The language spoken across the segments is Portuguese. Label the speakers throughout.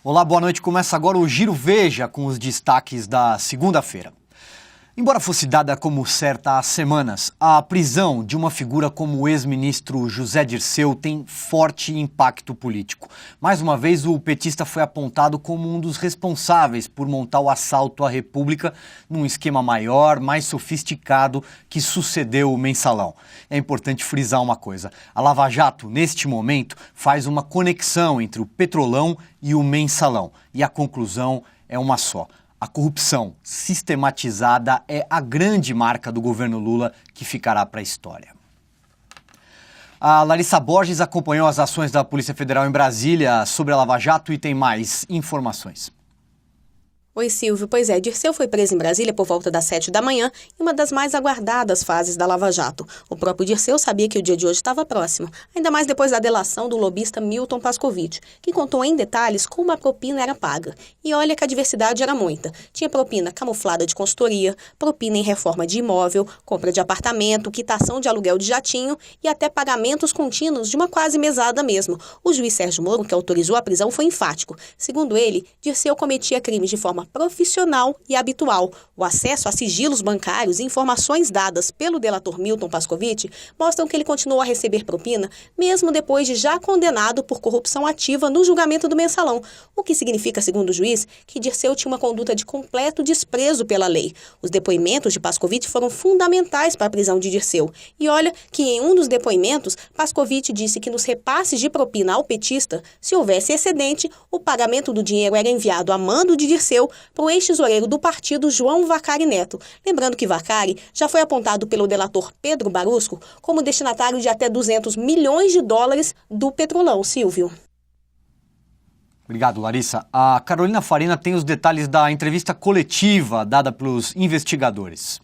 Speaker 1: Olá, boa noite. Começa agora o Giro Veja com os destaques da segunda-feira. Embora fosse dada como certa há semanas, a prisão de uma figura como o ex-ministro José Dirceu tem forte impacto político. Mais uma vez, o petista foi apontado como um dos responsáveis por montar o assalto à República num esquema maior, mais sofisticado que sucedeu o Mensalão. É importante frisar uma coisa: a Lava Jato, neste momento, faz uma conexão entre o Petrolão e o Mensalão. E a conclusão é uma só: a corrupção sistematizada é a grande marca do governo Lula que ficará para a história. A Larissa Borges acompanhou as ações da Polícia Federal em Brasília sobre a Lava Jato e tem mais informações.
Speaker 2: Oi, Silvio. Pois é, Dirceu foi preso em Brasília por volta das 7 da manhã, em uma das mais aguardadas fases da Lava Jato. O próprio Dirceu sabia que o dia de hoje estava próximo, ainda mais depois da delação do lobista Milton Pascovitch, que contou em detalhes como a propina era paga. E olha que a diversidade era muita. Tinha propina camuflada de consultoria, propina em reforma de imóvel, compra de apartamento, quitação de aluguel de jatinho e até pagamentos contínuos de uma quase mesada mesmo. O juiz Sérgio Moro, que autorizou a prisão, foi enfático. Segundo ele, Dirceu cometia crimes de forma profissional e habitual. O acesso a sigilos bancários e informações dadas pelo delator Milton Pascovitch mostram que ele continuou a receber propina mesmo depois de já condenado por corrupção ativa no julgamento do Mensalão, o que significa, segundo o juiz, que Dirceu tinha uma conduta de completo desprezo pela lei. Os depoimentos de Pascovitch foram fundamentais para a prisão de Dirceu. E olha que em um dos depoimentos, Pascovitch disse que nos repasses de propina ao petista, se houvesse excedente, o pagamento do dinheiro era enviado a mando de Dirceu para o ex-tesoureiro do partido João Vacari Neto. Lembrando que Vacari já foi apontado pelo delator Pedro Barusco como destinatário de até 200 milhões de dólares do Petrolão, Silvio.
Speaker 1: Obrigado, Larissa. A Carolina Farina tem os detalhes da entrevista coletiva dada pelos investigadores.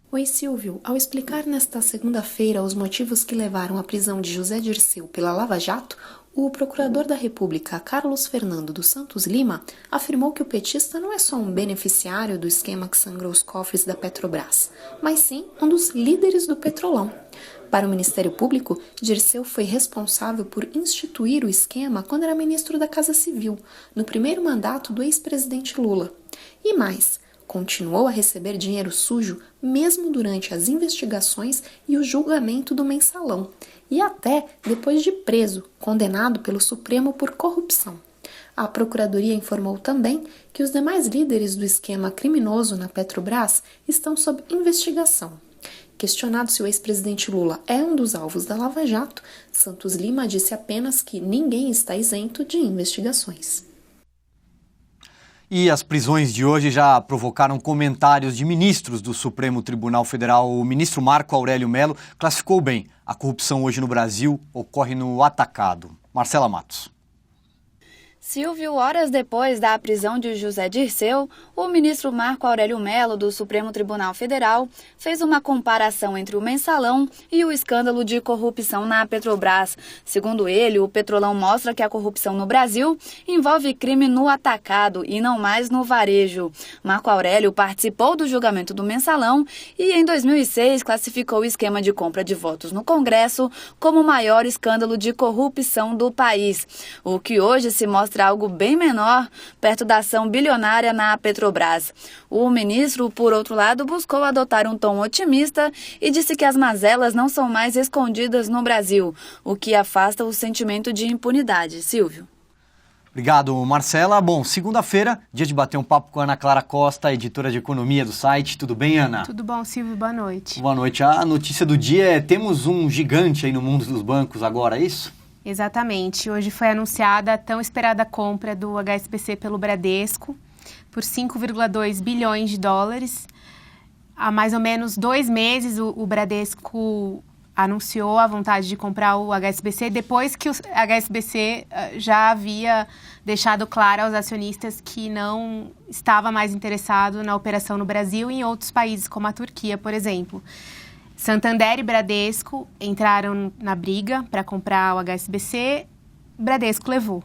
Speaker 3: Oi, Silvio. Ao explicar nesta segunda-feira os motivos que levaram à prisão de José Dirceu pela Lava Jato, o procurador da República, Carlos Fernando dos Santos Lima, afirmou que o petista não é só um beneficiário do esquema que sangrou os cofres da Petrobras, mas sim um dos líderes do Petrolão. Para o Ministério Público, Dirceu foi responsável por instituir o esquema quando era ministro da Casa Civil, no primeiro mandato do ex-presidente Lula. E mais, continuou a receber dinheiro sujo mesmo durante as investigações e o julgamento do Mensalão, e até depois de preso, condenado pelo Supremo por corrupção. A Procuradoria informou também que os demais líderes do esquema criminoso na Petrobras estão sob investigação. Questionado se o ex-presidente Lula é um dos alvos da Lava Jato, Santos Lima disse apenas que ninguém está isento de investigações.
Speaker 1: E as prisões de hoje já provocaram comentários de ministros do Supremo Tribunal Federal. O ministro Marco Aurélio Mello classificou bem: a corrupção hoje no Brasil ocorre no atacado. Marcela Matos.
Speaker 4: Silvio, horas depois da prisão de José Dirceu, o ministro Marco Aurélio Mello, do Supremo Tribunal Federal, fez uma comparação entre o Mensalão e o escândalo de corrupção na Petrobras. Segundo ele, o Petrolão mostra que a corrupção no Brasil envolve crime no atacado e não mais no varejo. Marco Aurélio participou do julgamento do Mensalão e, em 2006, classificou o esquema de compra de votos no Congresso como o maior escândalo de corrupção do país, o que hoje se mostra algo bem menor perto da ação bilionária na Petrobras. O ministro, por outro lado, buscou adotar um tom otimista e disse que as mazelas não são mais escondidas no Brasil, o que afasta o sentimento de impunidade. Silvio.
Speaker 1: Obrigado, Marcela. Bom, segunda-feira, dia de bater um papo com a Ana Clara Costa, editora de economia do site. Tudo bem, Ana?
Speaker 5: Tudo bom, Silvio. Boa noite.
Speaker 1: Boa noite. A notícia do dia é: temos um gigante aí no mundo dos bancos agora, é isso?
Speaker 5: Exatamente. Hoje foi anunciada a tão esperada compra do HSBC pelo Bradesco por 5,2 bilhões de dólares. Há mais ou menos 2 meses o Bradesco anunciou a vontade de comprar o HSBC, depois que o HSBC já havia deixado claro aos acionistas que não estava mais interessado na operação no Brasil e em outros países, como a Turquia, por exemplo. Santander e Bradesco entraram na briga para comprar o HSBC, Bradesco levou.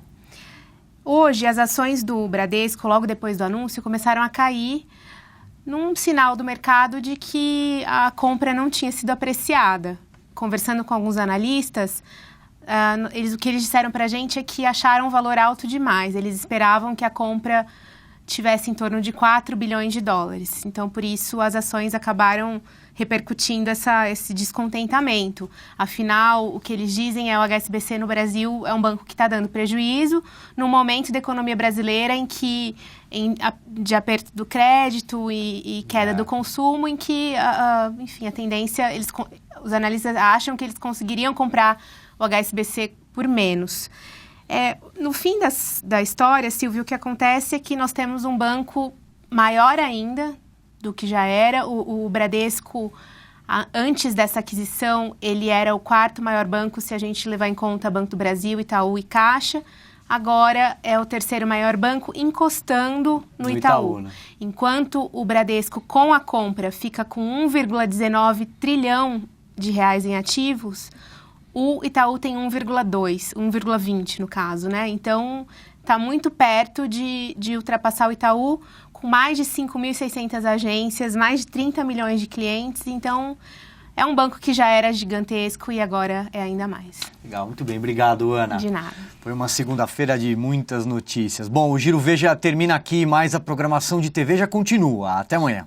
Speaker 5: Hoje, as ações do Bradesco, logo depois do anúncio, começaram a cair num sinal do mercado de que a compra não tinha sido apreciada. conversando com alguns analistas, o que eles disseram para a gente é que acharam um valor alto demais. Eles esperavam que a compra tivesse em torno de 4 bilhões de dólares. Então, por isso, as ações acabaram repercutindo esse descontentamento. Afinal, o que eles dizem é o HSBC no Brasil é um banco que está dando prejuízo no momento da economia brasileira de aperto do crédito e queda do consumo, em que, enfim, a tendência, os analistas acham que eles conseguiriam comprar o HSBC por menos. No fim da história, Silvio, o que acontece é que nós temos um banco maior ainda do que já era. O Bradesco, antes dessa aquisição, ele era o 4º maior banco, se a gente levar em conta Banco do Brasil, Itaú e Caixa. Agora é o 3º maior banco, encostando no Itaú. Né? Enquanto o Bradesco, com a compra, fica com 1,19 trilhão de reais em ativos, o Itaú tem 1,20 no caso, né? Então, está muito perto de ultrapassar o Itaú, com mais de 5.600 agências, mais de 30 milhões de clientes. Então, é um banco que já era gigantesco e agora é ainda mais.
Speaker 1: Legal, muito bem. Obrigado, Ana.
Speaker 5: De nada.
Speaker 1: Foi uma segunda-feira de muitas notícias. Bom, o Giro Veja termina aqui, mas a programação de TV já continua. Até amanhã.